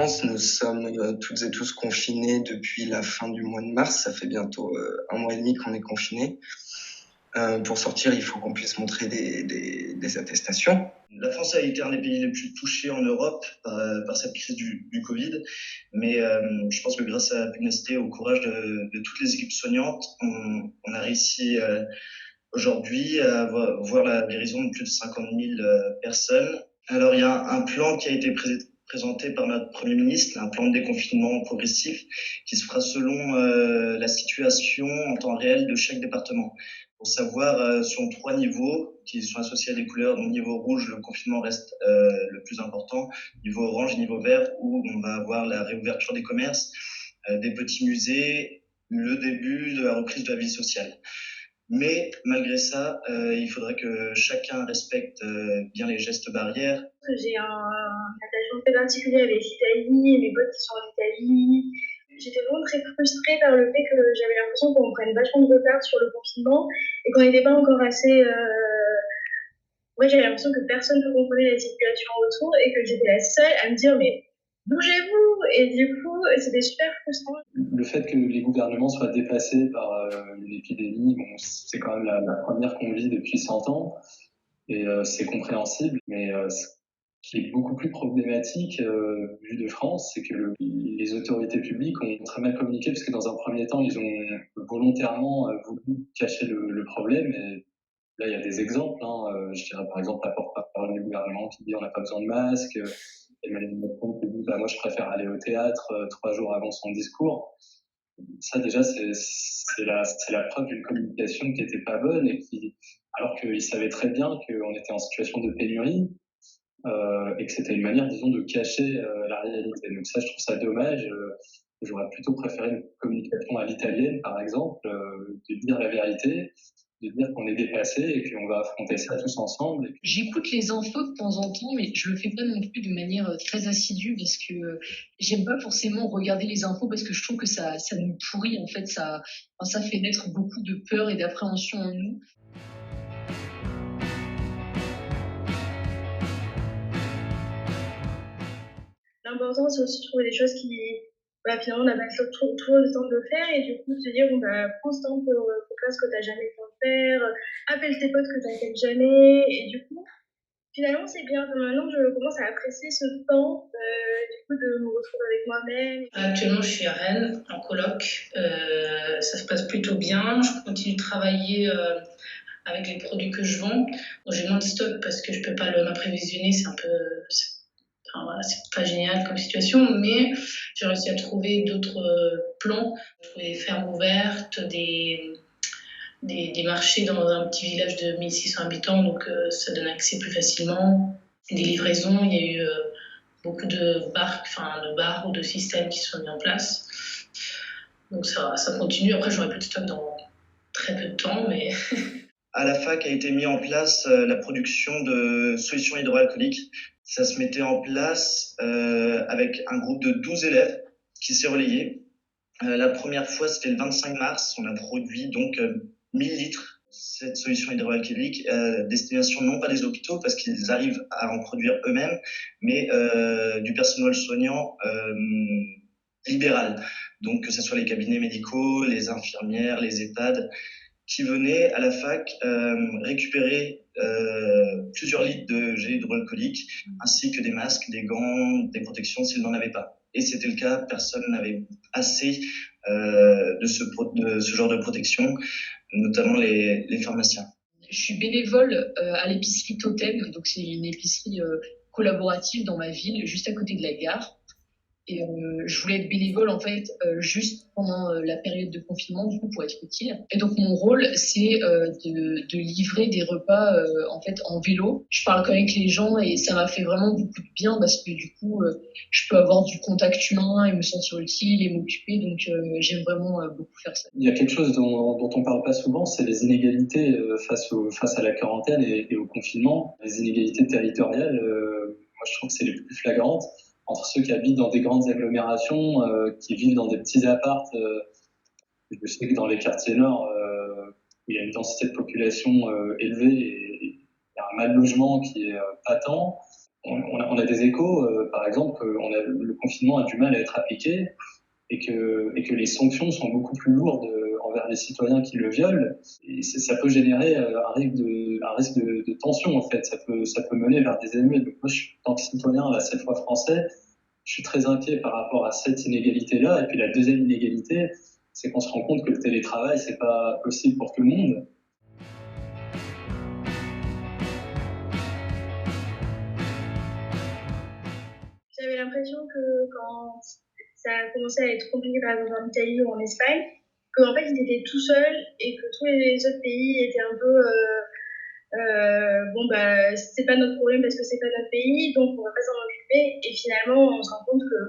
France, nous sommes toutes et tous confinés depuis la fin du mois de mars. Ça fait bientôt un mois et demi qu'on est confinés. Pour sortir, il faut qu'on puisse montrer des attestations. La France a été un des pays les plus touchés en Europe par cette crise du Covid. Mais je pense que grâce à la pugnacité et au courage de toutes les équipes soignantes, on a réussi aujourd'hui à voir la guérison de plus de 50 000 personnes. Alors, il y a un plan qui a été présenté par notre Premier ministre, un plan de déconfinement progressif qui se fera selon la situation en temps réel de chaque département. Pour savoir, sur 3 niveaux qui sont associés à des couleurs. Donc, niveau rouge, le confinement reste le plus important. Niveau orange, niveau vert, où on va avoir la réouverture des commerces, des petits musées, le début de la reprise de la vie sociale. Mais malgré ça, il faudrait que chacun respecte bien les gestes barrières. J'ai un attachement très particulier avec l'Italie, mes potes qui sont en Italie. J'étais vraiment très frustrée par le fait que j'avais l'impression qu'on prenne vachement de retard sur le confinement et qu'on n'était pas encore assez... j'avais l'impression que personne ne comprenait la situation autour et que j'étais la seule à me dire mais bougez-vous. Et du coup, c'était super frustrant. Le fait que les gouvernements soient dépassés par une épidémie, c'est quand même la première qu'on vit depuis 100 ans et c'est compréhensible, mais ce qui est beaucoup plus problématique vu de France, c'est que les autorités publiques ont très mal communiqué parce que dans un premier temps, ils ont volontairement voulu cacher le problème. Et là, il y a des exemples. Je dirais par exemple la porte-parole du gouvernement qui dit on n'a pas besoin de masque. Emmanuel Macron qui dit moi je préfère aller au théâtre 3 jours avant son discours. Ça déjà c'est la preuve d'une communication qui n'était pas bonne alors qu'ils savaient très bien qu'on était en situation de pénurie et que c'était une manière disons de cacher la réalité. Donc ça je trouve ça dommage. J'aurais plutôt préféré une communication à l'italienne par exemple, de dire la vérité, de dire qu'on est dépassé et qu'on va affronter ça tous ensemble. J'écoute les infos de temps en temps, mais je le fais pas non plus de manière très assidue parce que j'aime pas forcément regarder les infos parce que je trouve que ça nous pourrit en fait, ça fait naître beaucoup de peur et d'appréhension en nous. L'important c'est aussi de trouver des choses qui finalement on n'a pas trop le temps de le faire et du coup de se dire prends ce temps pour faire ce que tu n'as jamais le temps de faire, appelle tes potes que tu n'appelles jamais et du coup finalement c'est bien. Maintenant je commence à apprécier ce temps du coup de me retrouver avec moi-même. Actuellement je suis à Rennes en coloc, ça se passe plutôt bien, je continue de travailler avec les produits que je vends. Donc, j'ai moins de stock parce que je peux pas m'apprévisionner, c'est pas génial comme situation, mais j'ai réussi à trouver d'autres plans, des fermes ouvertes, des marchés dans un petit village de 1600 habitants, donc ça donne accès plus facilement. Des livraisons, il y a eu beaucoup de bars ou de systèmes qui se sont mis en place. Donc ça continue. Après, j'aurai plus de stock dans très peu de temps, mais... À la fac a été mis en place la production de solutions hydroalcooliques. Ça se mettait en place avec un groupe de 12 élèves qui s'est relayé. La première fois, c'était le 25 mars. On a produit donc 1000 litres cette solution hydroalcoolique destination non pas des hôpitaux parce qu'ils arrivent à en produire eux-mêmes, mais du personnel soignant libéral. Donc que ce soit les cabinets médicaux, les infirmières, les EHPAD, qui venaient à la fac récupérer plusieurs litres de gel hydroalcoolique, ainsi que des masques, des gants, des protections s'ils n'en avaient pas. Et c'était le cas, personne n'avait assez de ce genre de protection, notamment les pharmaciens. Je suis bénévole à l'épicerie Totem, donc c'est une épicerie collaborative dans ma ville, juste à côté de la gare. Et je voulais être bénévole en fait juste pendant la période de confinement du coup pour être utile. Et donc mon rôle c'est de livrer des repas en fait en vélo. Je parle qu'avec les gens et ça m'a fait vraiment beaucoup de bien parce que du coup je peux avoir du contact humain et me sentir utile et m'occuper. Donc j'aime vraiment beaucoup faire ça. Il y a quelque chose dont on parle pas souvent, c'est les inégalités face à la quarantaine et au confinement. Les inégalités territoriales, moi je trouve que c'est les plus flagrantes. Entre ceux qui habitent dans des grandes agglomérations, qui vivent dans des petits apparts. Je sais que dans les quartiers nord, où il y a une densité de population élevée et il y a un mal logement qui est patent. on a des échos, par exemple, le confinement a du mal à être appliqué et que les sanctions sont beaucoup plus lourdes envers les citoyens qui le violent. Et ça peut générer un risque de tension, en fait. Ça peut mener vers des émeutes. Donc moi, en tant que citoyen, là, cette fois français, je suis très inquiet par rapport à cette inégalité-là. Et puis la deuxième inégalité, c'est qu'on se rend compte que le télétravail, c'est pas possible pour tout le monde. J'avais l'impression que quand ça a commencé à être compliqué, par exemple en Italie ou en Espagne, qu'en fait ils étaient tout seuls et que tous les autres pays étaient un peu bon bah c'est pas notre problème parce que c'est pas notre pays, donc on va pas s'en occuper. Et finalement on se rend compte que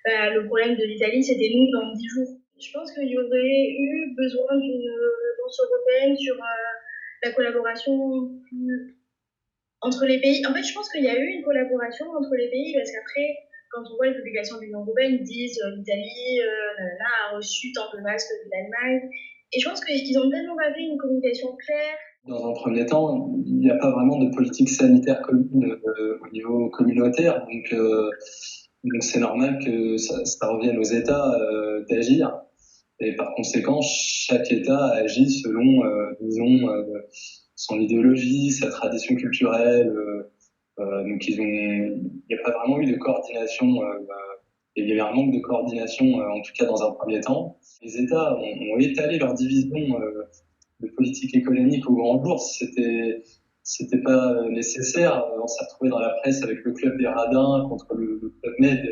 bah, le problème de l'Italie c'était nous dans 10 jours. Je pense qu'il y aurait eu besoin d'une réponse européenne sur la collaboration entre les pays. En fait, je pense qu'il y a eu une collaboration entre les pays parce qu'après, quand on voit les publications de l'Union européenne, ils disent l'Italie a reçu tant de masques de l'Allemagne. Et je pense qu'ils ont tellement pas fait une communication claire. Dans un premier temps, il n'y a pas vraiment de politique sanitaire commune au niveau communautaire, donc c'est normal que ça revienne aux États d'agir. Et par conséquent, chaque État agit selon, disons, son idéologie, sa tradition culturelle. Donc il n'y a pas vraiment eu de coordination. Il y a eu un manque de coordination, en tout cas dans un premier temps. Les États ont étalé leur division de politique économique au grand jour. C'était pas nécessaire. On s'est retrouvé dans la presse avec le club des radins contre le club Med.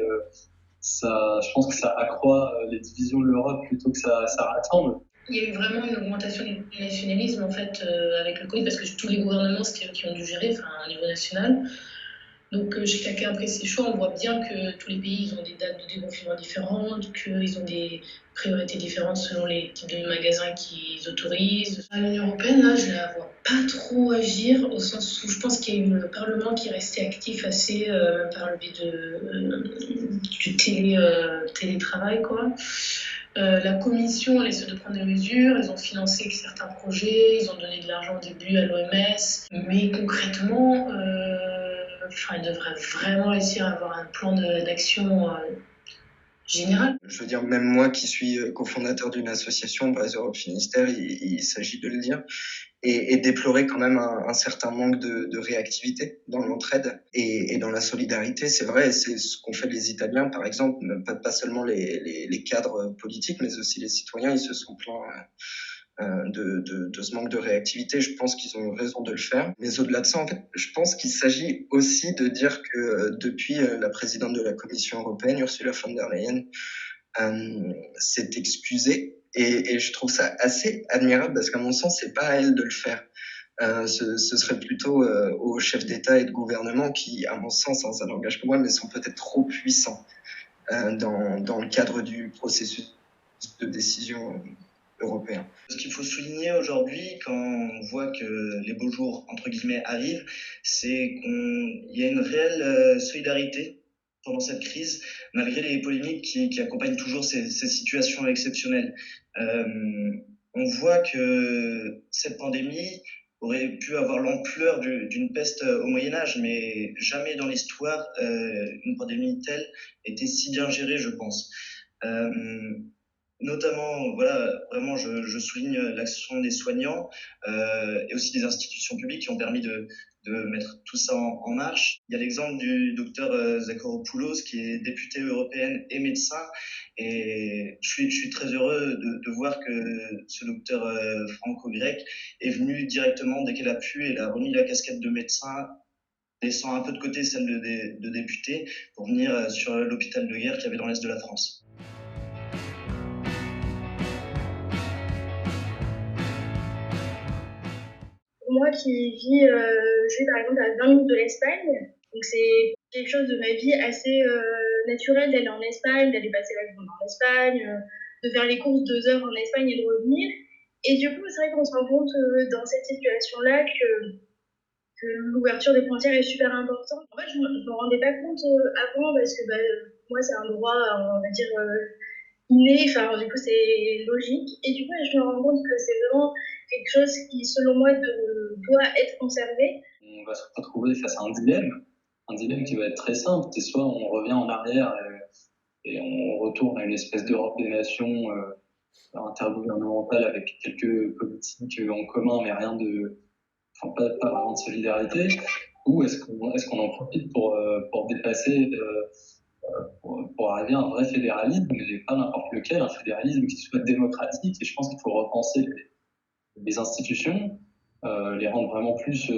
Je pense que ça accroît les divisions de l'Europe plutôt que ça rassemble. Il y a eu vraiment une augmentation du nationalisme en fait avec le Covid parce que tous les gouvernements c'est eux qui ont dû gérer, enfin à niveau national. Donc chacun après ses choix, on voit bien que tous les pays ils ont des dates de déconfinement différentes, qu'ils ont des priorités différentes selon les types de magasins qu'ils autorisent. L'Union européenne, là, je la vois pas trop agir au sens où je pense qu'il y a eu le Parlement qui est resté actif assez par le biais du télétravail, quoi. La commission, elle essaie de prendre des mesures, ils ont financé certains projets, ils ont donné de l'argent au début à l'OMS, mais concrètement, elle devrait vraiment réussir à avoir un plan d'action général. Je veux dire, même moi qui suis cofondateur d'une association, Brise Europe Finistère, il s'agit de le dire, et déplorer quand même un certain manque de réactivité dans l'entraide et dans la solidarité. C'est vrai, c'est ce qu'ont fait les Italiens, par exemple, pas seulement les cadres politiques, mais aussi les citoyens, ils se sont plaints de ce manque de réactivité. Je pense qu'ils ont eu raison de le faire. Mais au-delà de ça, en fait, je pense qu'il s'agit aussi de dire que depuis la présidente de la Commission européenne, Ursula von der Leyen, s'est excusée. Et je trouve ça assez admirable parce qu'à mon sens, c'est pas à elle de le faire. Ce serait plutôt aux chefs d'État et de gouvernement qui, à mon sens, ça n'engage que moi, mais sont peut-être trop puissants dans le cadre du processus de décision européen. Ce qu'il faut souligner aujourd'hui, quand on voit que les beaux jours, entre guillemets, arrivent, c'est qu'il y a une réelle solidarité pendant cette crise, malgré les polémiques qui accompagnent toujours ces situations exceptionnelles. On voit que cette pandémie aurait pu avoir l'ampleur d'une peste au Moyen-Âge, mais jamais dans l'histoire une pandémie telle était si bien gérée, je pense. Notamment, voilà, vraiment, je souligne l'action des soignants et aussi des institutions publiques qui ont permis de mettre tout ça en marche. Il y a l'exemple du docteur Zacharopoulos, qui est député européenne et médecin. Et je suis très heureux de voir que ce docteur franco-grec est venu directement dès qu'elle a pu. Elle a remis la casquette de médecin, laissant un peu de côté celle de député, pour venir sur l'hôpital de guerre qu'il y avait dans l'est de la France. Moi qui vis, je vis par exemple à 20 minutes de l'Espagne, donc c'est quelque chose de ma vie assez naturel d'aller en Espagne, d'aller passer la journée en Espagne, de faire les courses 2 heures en Espagne et de revenir. Et du coup, c'est vrai qu'on se rend compte dans cette situation-là que l'ouverture des frontières est super importante. En fait, je ne me rendais pas compte avant parce que moi, c'est un droit, on va dire, inné, enfin, du coup, c'est logique. Et du coup, je me rends compte que c'est vraiment quelque chose qui, selon moi, doit être conservé. On va se retrouver face à un dilemme. un dilemme qui va être très simple. C'est soit on revient en arrière et on retourne à une espèce d'Europe des nations intergouvernementale avec quelques politiques en commun, mais rien de, enfin, pas vraiment de solidarité, ou est-ce qu'on en profite pour dépasser, pour arriver à un vrai fédéralisme, mais pas n'importe lequel, un fédéralisme qui soit démocratique. Et je pense qu'il faut repenser les institutions, les rendre vraiment plus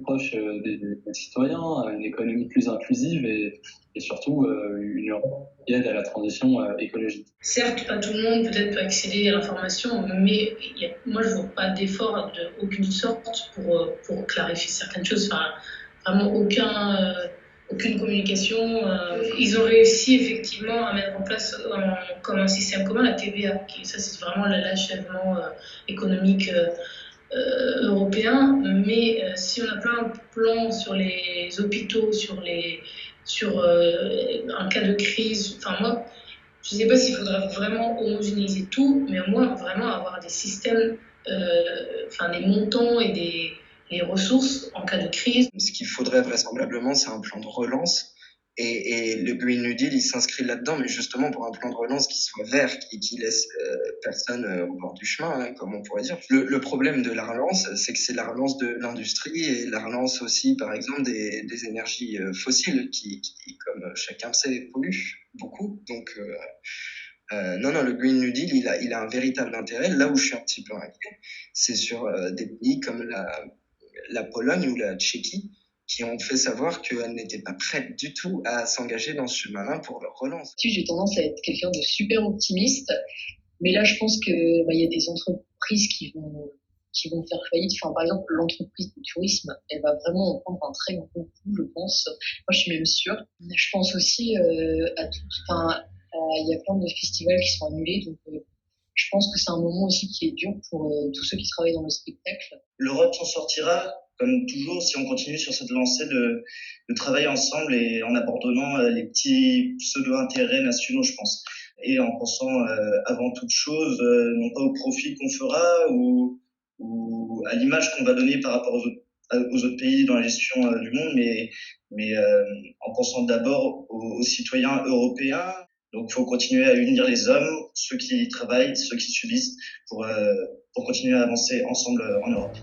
proches des citoyens, une économie plus inclusive et surtout une Europe qui aide à la transition écologique. Certes, pas tout le monde peut-être peut accéder à l'information, mais moi je ne vois pas d'effort d'aucune sorte pour clarifier certaines choses. Enfin, vraiment aucune communication. Ils ont réussi effectivement à mettre en place comme un système commun la TVA. Ça, c'est vraiment l'achèvement économique européen. Mais si on a plein de plans sur les hôpitaux, sur un cas de crise, enfin moi, je ne sais pas s'il faudra vraiment homogénéiser tout, mais au moins vraiment avoir des systèmes, des montants et les ressources en cas de crise. Ce qu'il faudrait vraisemblablement, c'est un plan de relance. Et le Green New Deal, il s'inscrit là-dedans, mais justement pour un plan de relance qui soit vert et qui laisse personne au bord du chemin, hein, comme on pourrait dire. Le problème de la relance, c'est que c'est la relance de l'industrie et la relance aussi, par exemple, des énergies fossiles qui, comme chacun sait, polluent beaucoup. Donc, non, le Green New Deal, il a un véritable intérêt. Là où je suis un petit peu inquiet, c'est sur des pays comme la Pologne ou la Tchéquie, qui ont fait savoir qu'elles n'étaient pas prêtes du tout à s'engager dans ce chemin-là pour leur relance. J'ai tendance à être quelqu'un de super optimiste, mais là je pense que y a des entreprises qui vont faire faillite. Enfin, par exemple, l'entreprise du tourisme, elle va vraiment en prendre un très gros coup, je pense. Moi, je suis même sûre. Je pense aussi il y a plein de festivals qui sont annulés, donc je pense que c'est un moment aussi qui est dur pour tous ceux qui travaillent dans le spectacle. L'Europe s'en sortira, comme toujours, si on continue sur cette lancée de travailler ensemble et en abandonnant les petits pseudo-intérêts nationaux, je pense. Et en pensant avant toute chose, non pas au profit qu'on fera ou à l'image qu'on va donner par rapport aux autres pays dans la gestion du monde, mais en pensant d'abord aux citoyens européens. Donc, il faut continuer à unir les hommes, ceux qui travaillent, ceux qui subissent, pour continuer à avancer ensemble en Europe.